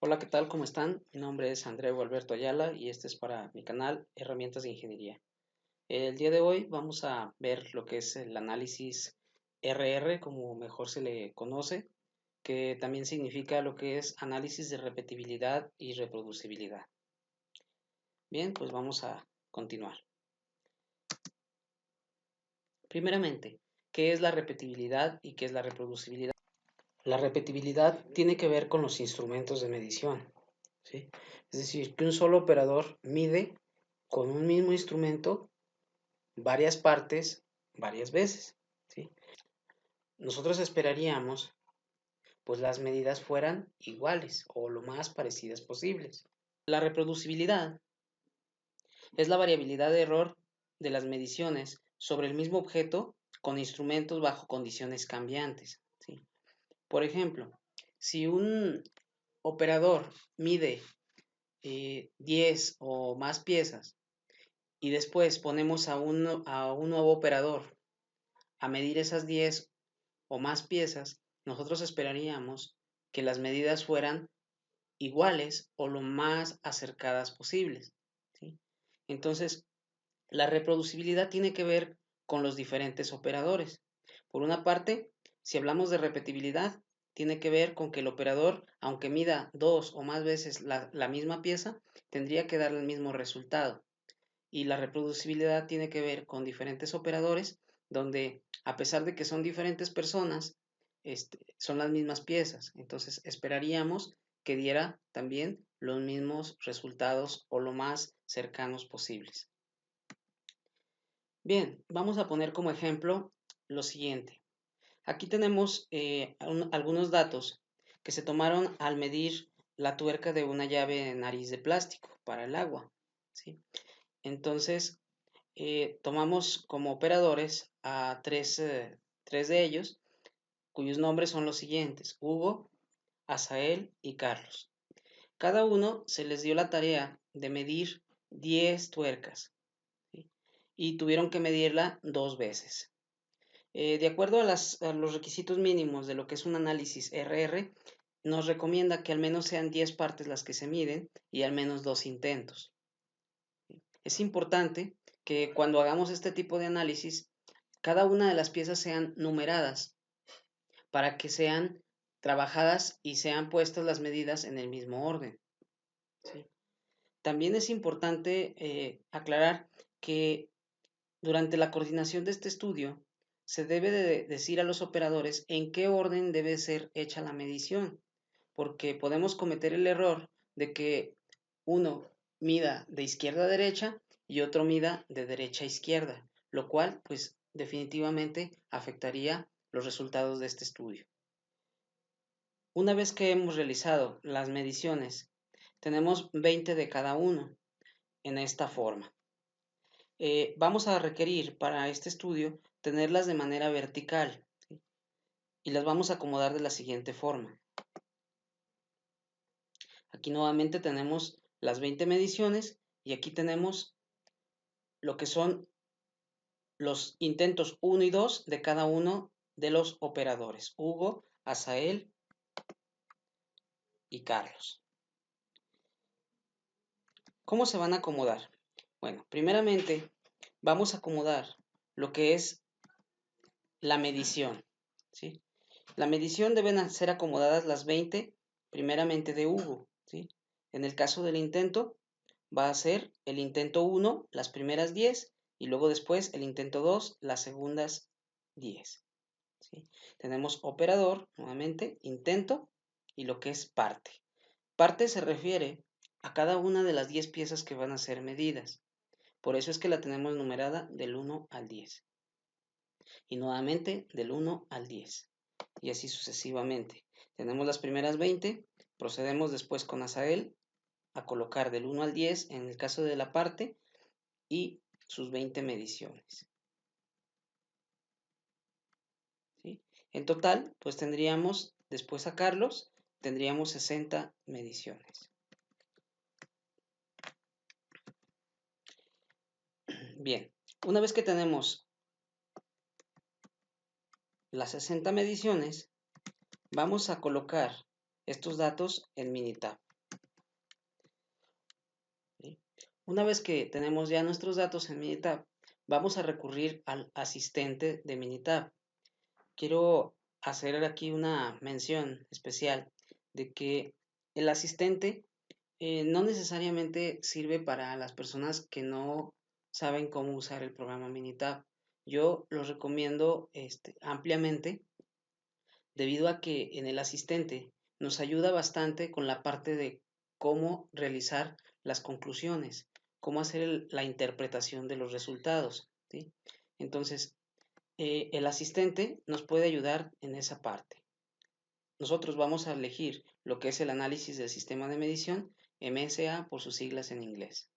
Hola, ¿qué tal? ¿Cómo están? Mi nombre es Andreu Alberto Ayala y este es para mi canal Herramientas de Ingeniería. El día de hoy vamos a ver lo que es el análisis RR, como mejor se le conoce, que también significa lo que es análisis de repetibilidad y reproducibilidad. Bien, pues vamos a continuar. Primeramente, ¿qué es la repetibilidad y qué es la reproducibilidad? La repetibilidad tiene que ver con los instrumentos de medición, ¿sí? Es decir, que un solo operador mide con un mismo instrumento varias partes varias veces, ¿sí? Nosotros esperaríamos pues las medidas fueran iguales o lo más parecidas posibles. La reproducibilidad es la variabilidad de error de las mediciones sobre el mismo objeto con instrumentos bajo condiciones cambiantes, ¿sí? Por ejemplo, si un operador mide 10 o más piezas y después ponemos a un nuevo operador a medir esas 10 o más piezas, nosotros esperaríamos que las medidas fueran iguales o lo más acercadas posibles, ¿sí? Entonces, la reproducibilidad tiene que ver con los diferentes operadores. Por una parte, si hablamos de repetibilidad, tiene que ver con que el operador, aunque mida dos o más veces la misma pieza, tendría que dar el mismo resultado. Y la reproducibilidad tiene que ver con diferentes operadores, donde a pesar de que son diferentes personas, son las mismas piezas. Entonces esperaríamos que diera también los mismos resultados o lo más cercanos posibles. Bien, vamos a poner como ejemplo lo siguiente. Aquí tenemos algunos datos que se tomaron al medir la tuerca de una llave nariz de plástico para el agua, ¿sí? Entonces, tomamos como operadores a tres de ellos, cuyos nombres son los siguientes: Hugo, Asael y Carlos. Cada uno se les dio la tarea de medir 10 tuercas, ¿sí? Y tuvieron que medirla dos veces. De acuerdo a los requisitos mínimos de lo que es un análisis RR, nos recomienda que al menos sean 10 partes las que se miden y al menos dos intentos. Es importante que cuando hagamos este tipo de análisis, cada una de las piezas sean numeradas para que sean trabajadas y sean puestas las medidas en el mismo orden, ¿sí? También es importante aclarar que durante la coordinación de este estudio se debe de decir a los operadores en qué orden debe ser hecha la medición, porque podemos cometer el error de que uno mida de izquierda a derecha y otro mida de derecha a izquierda, lo cual pues definitivamente afectaría los resultados de este estudio. Una vez que hemos realizado las mediciones, tenemos 20 de cada uno en esta forma. Vamos a requerir para este estudio tenerlas de manera vertical, ¿sí? Y las vamos a acomodar de la siguiente forma. Aquí nuevamente tenemos las 20 mediciones y aquí tenemos lo que son los intentos 1 y 2 de cada uno de los operadores: Hugo, Asael y Carlos. ¿Cómo se van a acomodar? Bueno, primeramente vamos a acomodar lo que es la medición, ¿sí? La medición deben ser acomodadas las 20 primeramente de Hugo, ¿sí? En el caso del intento va a ser el intento 1 las primeras 10 y luego después el intento 2 las segundas 10, ¿sí? Tenemos operador, nuevamente, intento y lo que es parte. Parte se refiere a cada una de las 10 piezas que van a ser medidas. Por eso es que la tenemos numerada del 1 al 10. Y nuevamente del 1 al 10. Y así sucesivamente. Tenemos las primeras 20, procedemos después con Asael a colocar del 1 al 10 en el caso de la parte y sus 20 mediciones, ¿sí? En total, pues tendríamos, después a Carlos, tendríamos 60 mediciones. Bien, una vez que tenemos las 60 mediciones, vamos a colocar estos datos en Minitab. Una vez que tenemos ya nuestros datos en Minitab, vamos a recurrir al asistente de Minitab. Quiero hacer aquí una mención especial de que el asistente no necesariamente sirve para las personas que no saben cómo usar el programa Minitab. Yo lo recomiendo ampliamente debido a que en el asistente nos ayuda bastante con la parte de cómo realizar las conclusiones, cómo hacer la interpretación de los resultados, ¿sí? Entonces, el asistente nos puede ayudar en esa parte. Nosotros vamos a elegir lo que es el análisis del sistema de medición, MSA por sus siglas en inglés.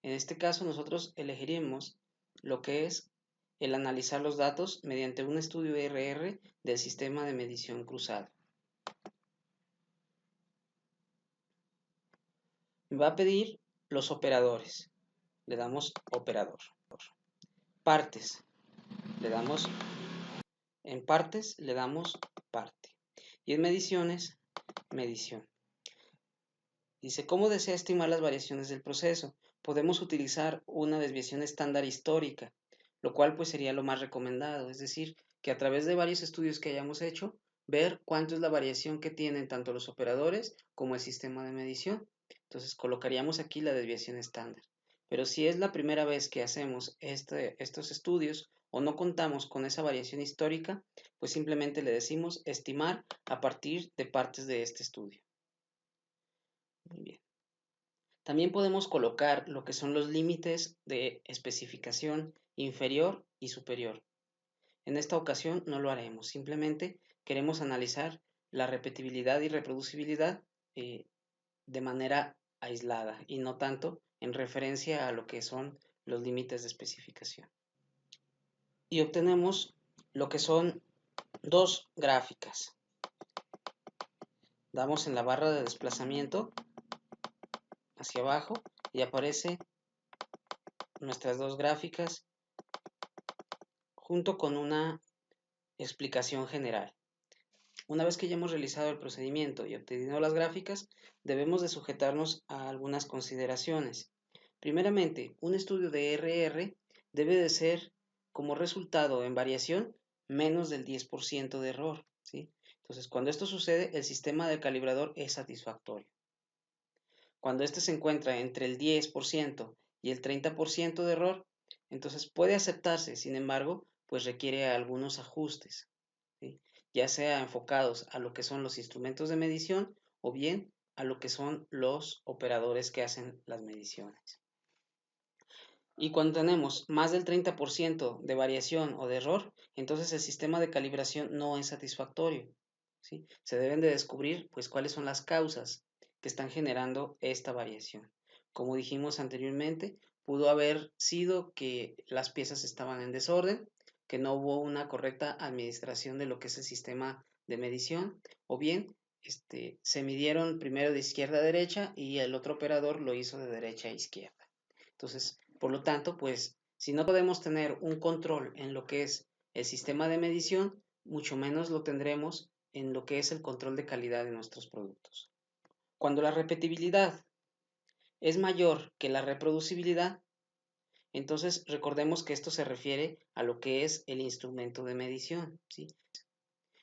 En este caso nosotros elegiremos lo que es el analizar los datos mediante un estudio RR del sistema de medición cruzado. Me va a pedir los operadores. Le damos operador. Partes. Le damos en partes, le damos parte. Y en mediciones, medición. Dice, ¿cómo desea estimar las variaciones del proceso? Podemos utilizar una desviación estándar histórica, lo cual pues sería lo más recomendado, es decir, que a través de varios estudios que hayamos hecho, ver cuánto es la variación que tienen tanto los operadores como el sistema de medición. Entonces colocaríamos aquí la desviación estándar. Pero si es la primera vez que hacemos estos estudios o no contamos con esa variación histórica, pues simplemente le decimos estimar a partir de partes de este estudio. Muy bien. También podemos colocar lo que son los límites de especificación inferior y superior. En esta ocasión no lo haremos, simplemente queremos analizar la repetibilidad y reproducibilidad de manera aislada y no tanto en referencia a lo que son los límites de especificación. Y obtenemos lo que son dos gráficas. Damos en la barra de desplazamiento hacia abajo y aparece nuestras dos gráficas junto con una explicación general. Una vez que ya hemos realizado el procedimiento y obtenido las gráficas, debemos de sujetarnos a algunas consideraciones. Primeramente, un estudio de RR debe de ser como resultado en variación menos del 10% de error, ¿sí? Entonces, cuando esto sucede, el sistema del calibrador es satisfactorio. Cuando este se encuentra entre el 10% y el 30% de error, entonces puede aceptarse, sin embargo, pues requiere algunos ajustes, ¿sí? Ya sea enfocados a lo que son los instrumentos de medición o bien a lo que son los operadores que hacen las mediciones. Y cuando tenemos más del 30% de variación o de error, entonces el sistema de calibración no es satisfactorio, ¿sí? Se deben de descubrir pues cuáles son las causas que están generando esta variación. Como dijimos anteriormente, pudo haber sido que las piezas estaban en desorden, que no hubo una correcta administración de lo que es el sistema de medición, o bien se midieron primero de izquierda a derecha y el otro operador lo hizo de derecha a izquierda. Entonces, por lo tanto, pues si no podemos tener un control en lo que es el sistema de medición, mucho menos lo tendremos en lo que es el control de calidad de nuestros productos. Cuando la repetibilidad es mayor que la reproducibilidad, entonces recordemos que esto se refiere a lo que es el instrumento de medición, ¿sí?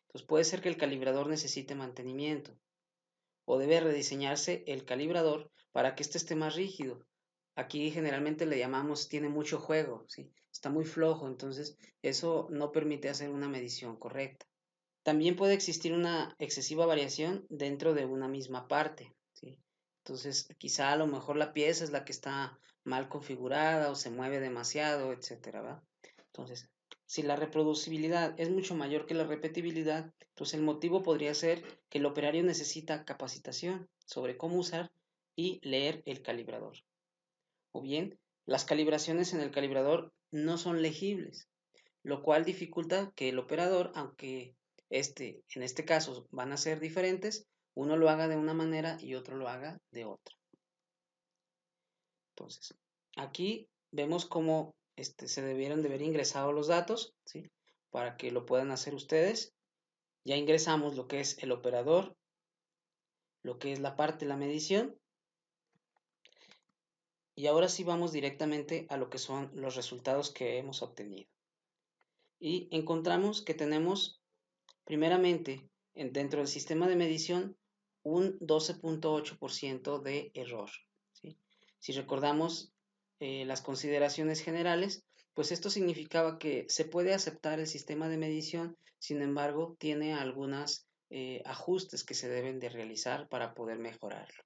Entonces puede ser que el calibrador necesite mantenimiento o debe rediseñarse el calibrador para que éste esté más rígido. Aquí generalmente le llamamos tiene mucho juego, ¿sí? Está muy flojo, entonces eso no permite hacer una medición correcta. También puede existir una excesiva variación dentro de una misma parte, ¿sí? Entonces quizá a lo mejor la pieza es la que está mal configurada o se mueve demasiado, etcétera, ¿va? Entonces, si la reproducibilidad es mucho mayor que la repetibilidad, entonces el motivo podría ser que el operario necesita capacitación sobre cómo usar y leer el calibrador. O bien, las calibraciones en el calibrador no son legibles, lo cual dificulta que el operador, aunque en este caso van a ser diferentes, uno lo haga de una manera y otro lo haga de otra. Entonces, aquí vemos cómo se debieron de haber ingresado los datos, ¿sí? Para que lo puedan hacer ustedes. Ya ingresamos lo que es el operador, lo que es la parte de la medición. Y ahora sí vamos directamente a lo que son los resultados que hemos obtenido. Y encontramos que tenemos primeramente dentro del sistema de medición un 12.8% de error, ¿sí? Si recordamos las consideraciones generales, pues esto significaba que se puede aceptar el sistema de medición, sin embargo, tiene algunos ajustes que se deben de realizar para poder mejorarlo,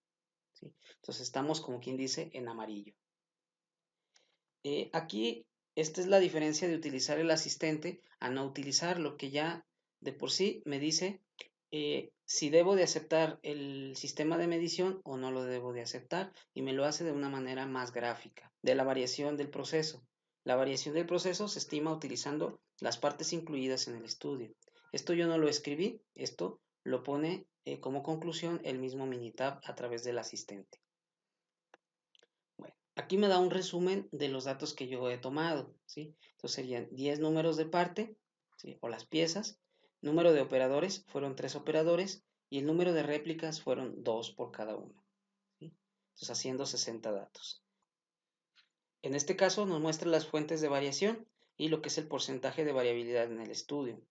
¿sí? Entonces estamos, como quien dice, en amarillo. Aquí, esta es la diferencia de utilizar el asistente a no utilizarlo, que ya de por sí me dice si debo de aceptar el sistema de medición o no lo debo de aceptar, y me lo hace de una manera más gráfica. De la variación del proceso. La variación del proceso se estima utilizando las partes incluidas en el estudio. Esto yo no lo escribí, esto lo pone como conclusión el mismo Minitab a través del asistente. Bueno, aquí me da un resumen de los datos que yo he tomado, ¿sí? Entonces serían 10 números de parte, ¿sí? O las piezas. Número de operadores fueron 3 operadores y el número de réplicas fueron 2 por cada uno, ¿sí? Entonces haciendo 60 datos. En este caso nos muestra las fuentes de variación y lo que es el porcentaje de variabilidad en el estudio.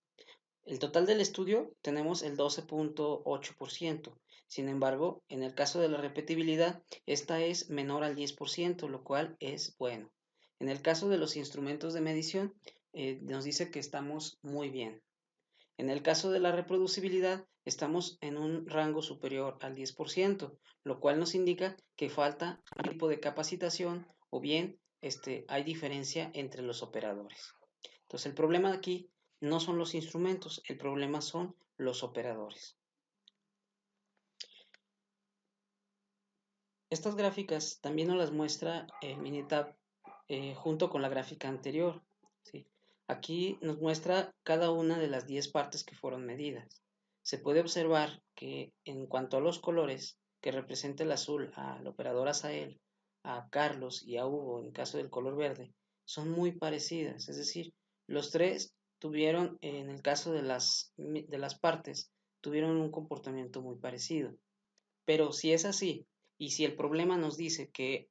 El total del estudio tenemos el 12.8%. Sin embargo, en el caso de la repetibilidad, esta es menor al 10%, lo cual es bueno. En el caso de los instrumentos de medición, nos dice que estamos muy bien. En el caso de la reproducibilidad, estamos en un rango superior al 10%, lo cual nos indica que falta un tipo de capacitación o bien hay diferencia entre los operadores. Entonces, el problema aquí no son los instrumentos, el problema son los operadores. Estas gráficas también nos las muestra el Minitab junto con la gráfica anterior, ¿sí? Aquí nos muestra cada una de las 10 partes que fueron medidas. Se puede observar que en cuanto a los colores, que representa el azul al operador Asael, a Carlos y a Hugo en caso del color verde, son muy parecidas, es decir, los tres tuvieron, en el caso de las partes, tuvieron un comportamiento muy parecido. Pero si es así, y si el problema nos dice que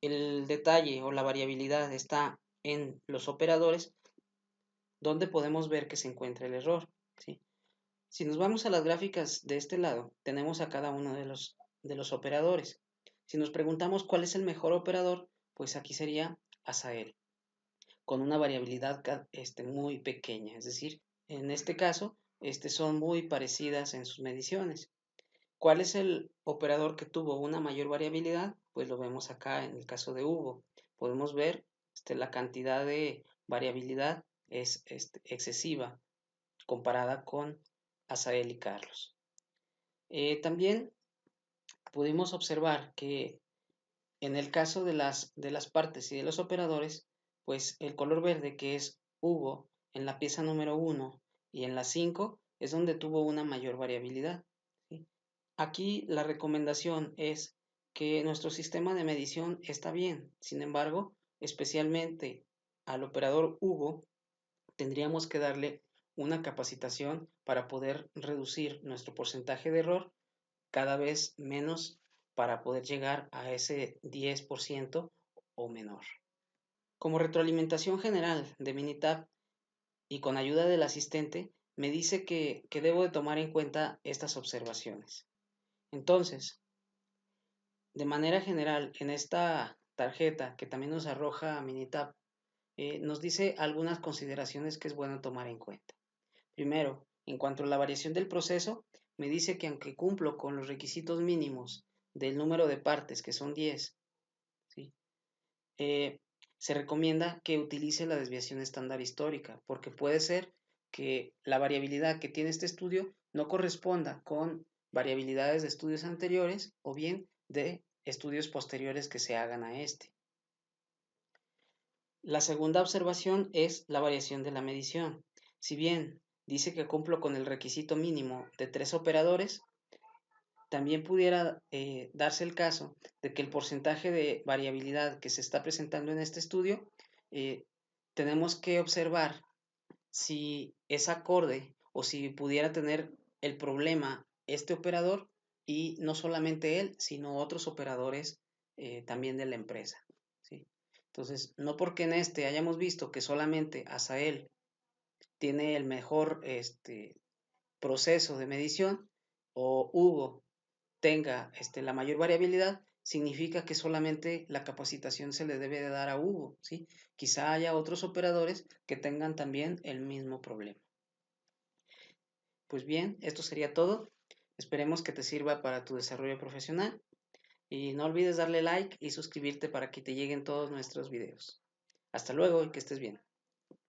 el detalle o la variabilidad está en los operadores, ¿dónde podemos ver que se encuentra el error? ¿Sí? Si nos vamos a las gráficas de este lado, tenemos a cada uno de los operadores. Si nos preguntamos cuál es el mejor operador, pues aquí sería Asael, con una variabilidad muy pequeña. Es decir, en este caso, son muy parecidas en sus mediciones. ¿Cuál es el operador que tuvo una mayor variabilidad? Pues lo vemos acá en el caso de Hugo. Podemos ver la cantidad de variabilidad es excesiva comparada con Asael y Carlos. También pudimos observar que en el caso de las partes y de los operadores, pues el color verde, que es Hugo, en la pieza número 1 y en la 5, es donde tuvo una mayor variabilidad, ¿sí? Aquí la recomendación es que nuestro sistema de medición está bien, sin embargo, especialmente al operador Hugo, tendríamos que darle una capacitación para poder reducir nuestro porcentaje de error cada vez menos para poder llegar a ese 10% o menor. Como retroalimentación general de Minitab y con ayuda del asistente, me dice que debo de tomar en cuenta estas observaciones. Entonces, de manera general, en esta tarjeta que también nos arroja Minitab, nos dice algunas consideraciones que es bueno tomar en cuenta. Primero, en cuanto a la variación del proceso, me dice que aunque cumplo con los requisitos mínimos del número de partes, que son 10, ¿sí? Se recomienda que utilice la desviación estándar histórica, porque puede ser que la variabilidad que tiene este estudio no corresponda con variabilidades de estudios anteriores o bien de estudios posteriores que se hagan a este. La segunda observación es la variación de la medición. Si bien dice que cumplo con el requisito mínimo de 3 operadores, también pudiera darse el caso de que el porcentaje de variabilidad que se está presentando en este estudio, tenemos que observar si es acorde o si pudiera tener el problema este operador y no solamente él, sino otros operadores también de la empresa, ¿sí? Entonces, no porque en este hayamos visto que solamente Asael tiene el mejor proceso de medición o Hugo tenga la mayor variabilidad, significa que solamente la capacitación se le debe de dar a Hugo, ¿sí? Quizá haya otros operadores que tengan también el mismo problema. Pues bien, esto sería todo. Esperemos que te sirva para tu desarrollo profesional y no olvides darle like y suscribirte para que te lleguen todos nuestros videos. Hasta luego y que estés bien.